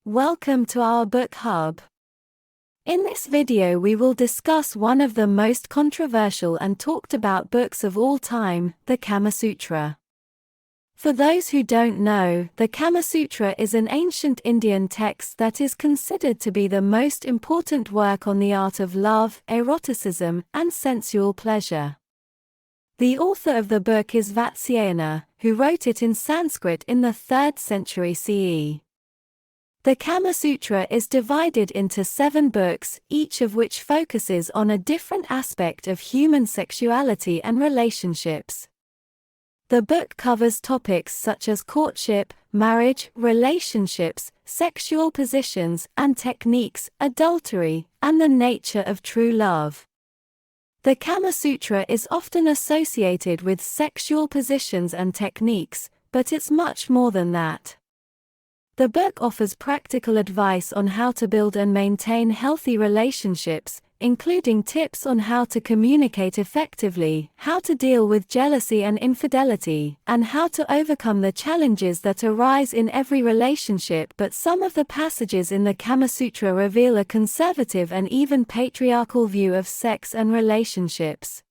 Welcome to our Bookhub. In this video we will discuss one of the most controversial and talked about books of all time, the Kamasutra. For those who don't know, the Kamasutra is an ancient Indian text that is considered to be the most important work on the art of love, eroticism, and sensual pleasure. The author of the book is Vatsyayana, who wrote it in Sanskrit in the 3rd century CE. The Kamasutra is divided into 7 books, each of which focuses on a different aspect of human sexuality and relationships. The book covers topics such as courtship, marriage, relationships, sexual positions and techniques, adultery, and the nature of true love. The Kamasutra is often associated with sexual positions and techniques, but it's much more than that. The book offers practical advice on how to build and maintain healthy relationships, including tips on how to communicate effectively, how to deal with jealousy and infidelity, and how to overcome the challenges that arise in every relationship. But some of the passages in the Kamasutra reveal a conservative and even patriarchal view of sex and relationships.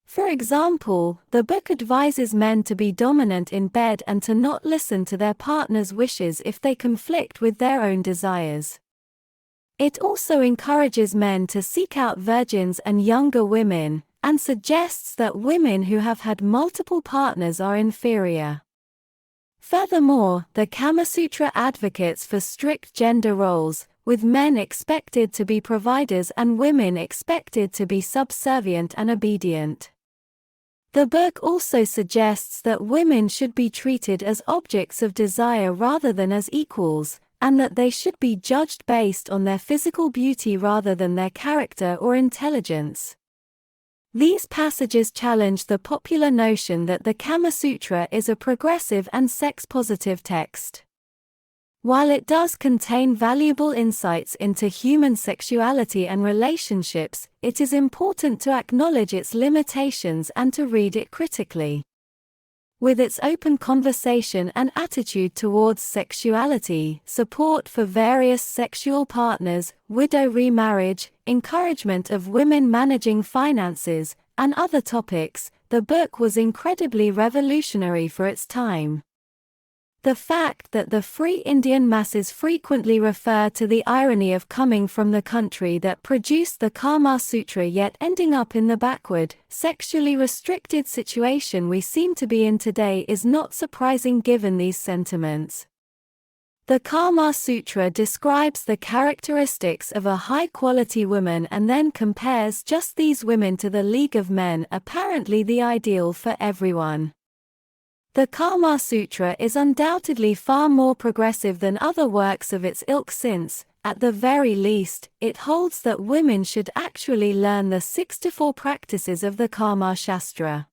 For example, the book advises men to be dominant in bed and to not listen to their partner's wishes if they conflict with their own desires. It also encourages men to seek out virgins and younger women, and suggests that women who have had multiple partners are inferior. Furthermore, the Kamasutra advocates for strict gender roles, with men expected to be providers and women expected to be subservient and obedient. The book also suggests that women should be treated as objects of desire rather than as equals, and that they should be judged based on their physical beauty rather than their character or intelligence. These passages challenge the popular notion that the Kamasutra is a progressive and sex-positive text. While it does contain valuable insights into human sexuality and relationships, it is important to acknowledge its limitations and to read it critically. With its open conversation and attitude towards sexuality, support for various sexual partners, widow remarriage, encouragement of women managing finances, and other topics, the book was incredibly revolutionary for its time. The fact that the free Indian masses frequently refer to the irony of coming from the country that produced the Kamasutra yet ending up in the backward, sexually restricted situation we seem to be in today is not surprising given these sentiments. The Kamasutra describes the characteristics of a high-quality woman and then compares just these women to the League of Men, apparently the ideal for everyone. The Kamasutra is undoubtedly far more progressive than other works of its ilk since, at the very least, it holds that women should actually learn the 64 practices of the Kama Shastra.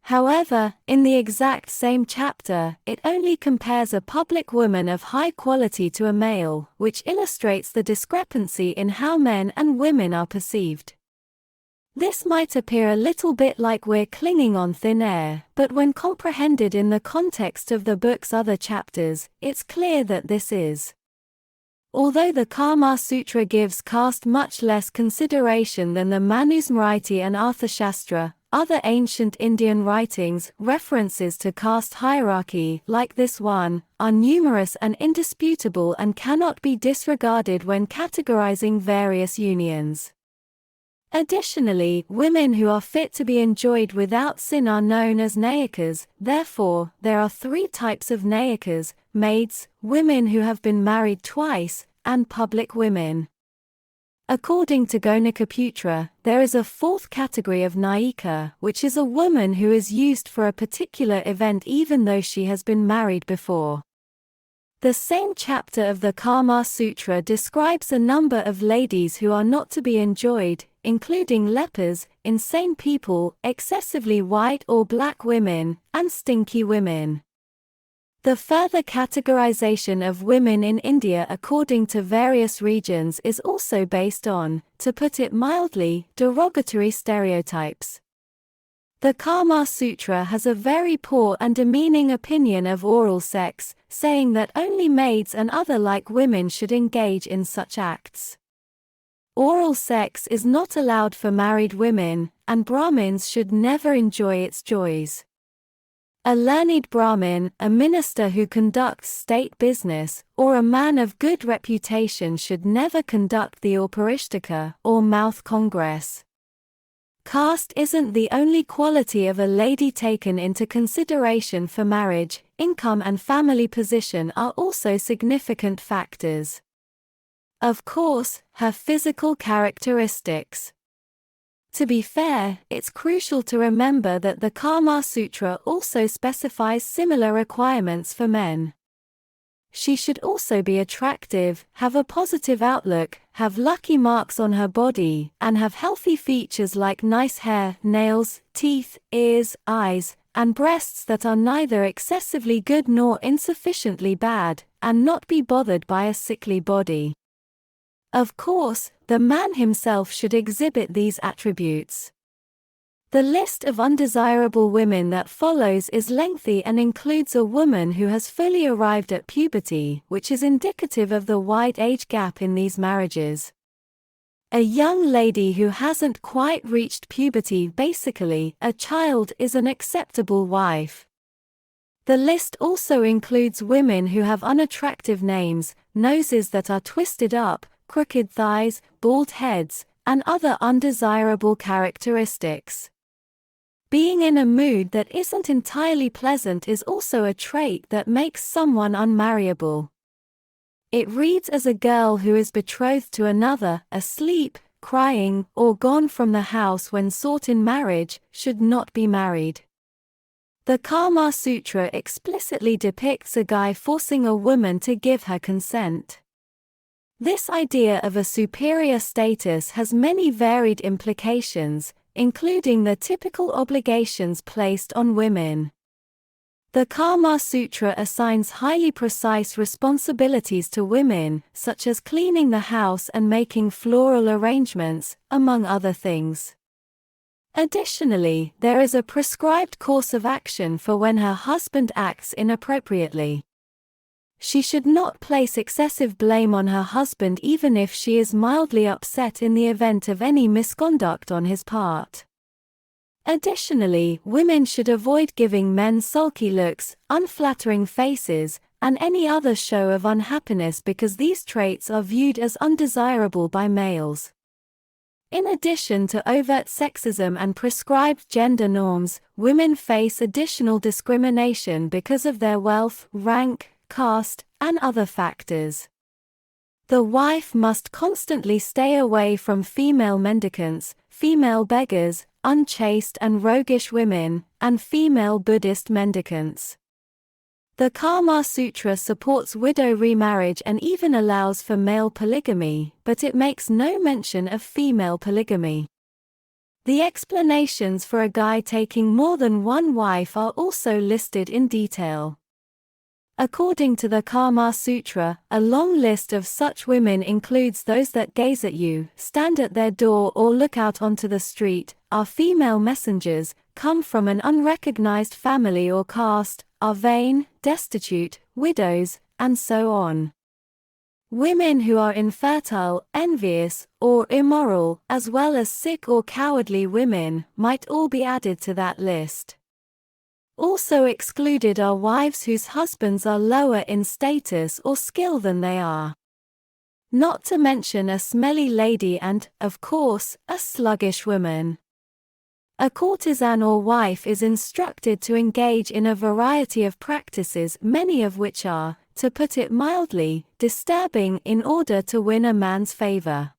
However, in the exact same chapter, it only compares a public woman of high quality to a male, which illustrates the discrepancy in how men and women are perceived. This might appear a little bit like we're clinging on thin air, but when comprehended in the context of the book's other chapters, it's clear that this is. Although the Kamasutra gives caste much less consideration than the Manusmriti and Arthashastra, other ancient Indian writings, references to caste hierarchy, like this one, are numerous and indisputable and cannot be disregarded when categorizing various unions. Additionally, women who are fit to be enjoyed without sin are known as nayakas. Therefore, there are 3 types of nayakas: maids, women who have been married twice, and public women. According to Gonikaputra, there is a 4th category of nayika, which is a woman who is used for a particular event even though she has been married before. The same chapter of the Kamasutra describes a number of ladies who are not to be enjoyed, including lepers, insane people, excessively white or black women, and stinky women. The further categorization of women in India according to various regions is also based on, to put it mildly, derogatory stereotypes. The Kamasutra has a very poor and demeaning opinion of oral sex, saying that only maids and other like women should engage in such acts. Oral sex is not allowed for married women, and Brahmins should never enjoy its joys. A learned Brahmin, a minister who conducts state business, or a man of good reputation should never conduct the Auparishtaka, or mouth congress. Caste isn't the only quality of a lady taken into consideration for marriage. Income and family position are also significant factors. Of course, her physical characteristics. To be fair, it's crucial to remember that the Kamasutra also specifies similar requirements for men. She should also be attractive, have a positive outlook, have lucky marks on her body, and have healthy features like nice hair, nails, teeth, ears, eyes, and breasts that are neither excessively good nor insufficiently bad, and not be bothered by a sickly body. Of course, the man himself should exhibit these attributes. The list of undesirable women that follows is lengthy and includes a woman who has fully arrived at puberty, which is indicative of the wide age gap in these marriages. A young lady who hasn't quite reached puberty, basically, a child, is an acceptable wife. The list also includes women who have unattractive names, noses that are twisted up, crooked thighs, bald heads, and other undesirable characteristics. Being in a mood that isn't entirely pleasant is also a trait that makes someone unmarriable. It reads as a girl who is betrothed to another, asleep, crying, or gone from the house when sought in marriage, should not be married. The Kamasutra explicitly depicts a guy forcing a woman to give her consent. This idea of a superior status has many varied implications, including the typical obligations placed on women. The Kamasutra assigns highly precise responsibilities to women, such as cleaning the house and making floral arrangements, among other things. Additionally, there is a prescribed course of action for when her husband acts inappropriately. She should not place excessive blame on her husband even if she is mildly upset in the event of any misconduct on his part. Additionally, women should avoid giving men sulky looks, unflattering faces, and any other show of unhappiness because these traits are viewed as undesirable by males. In addition to overt sexism and prescribed gender norms, women face additional discrimination because of their wealth, rank, caste, and other factors. The wife must constantly stay away from female mendicants, female beggars, unchaste and roguish women, and female Buddhist mendicants. The Kamasutra supports widow remarriage and even allows for male polygamy, but it makes no mention of female polygamy. The explanations for a guy taking more than one wife are also listed in detail. According to the Kamasutra, a long list of such women includes those that gaze at you, stand at their door or look out onto the street, are female messengers, come from an unrecognized family or caste, are vain, destitute, widows, and so on. Women who are infertile, envious, or immoral, as well as sick or cowardly women, might all be added to that list. Also excluded are wives whose husbands are lower in status or skill than they are. Not to mention a smelly lady and, of course, a sluggish woman. A courtesan or wife is instructed to engage in a variety of practices, many of which are, to put it mildly, disturbing in order to win a man's favor.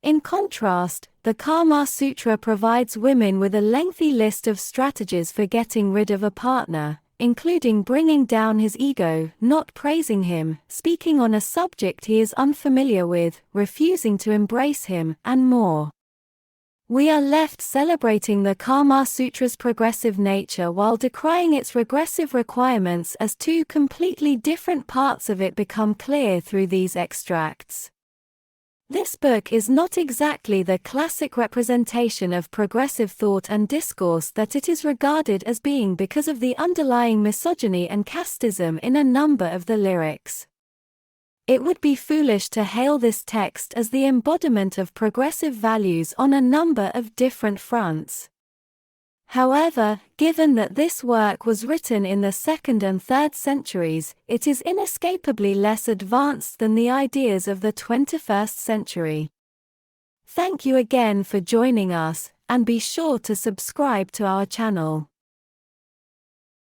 In contrast, the Kamasutra provides women with a lengthy list of strategies for getting rid of a partner, including bringing down his ego, not praising him, speaking on a subject he is unfamiliar with, refusing to embrace him, and more. We are left celebrating the Kamasutra's progressive nature while decrying its regressive requirements as two completely different parts of it become clear through these extracts. This book is not exactly the classic representation of progressive thought and discourse that it is regarded as being because of the underlying misogyny and casteism in a number of the lyrics. It would be foolish to hail this text as the embodiment of progressive values on a number of different fronts. However, given that this work was written in the 2nd and 3rd centuries, it is inescapably less advanced than the ideas of the 21st century. Thank you again for joining us, and be sure to subscribe to our channel.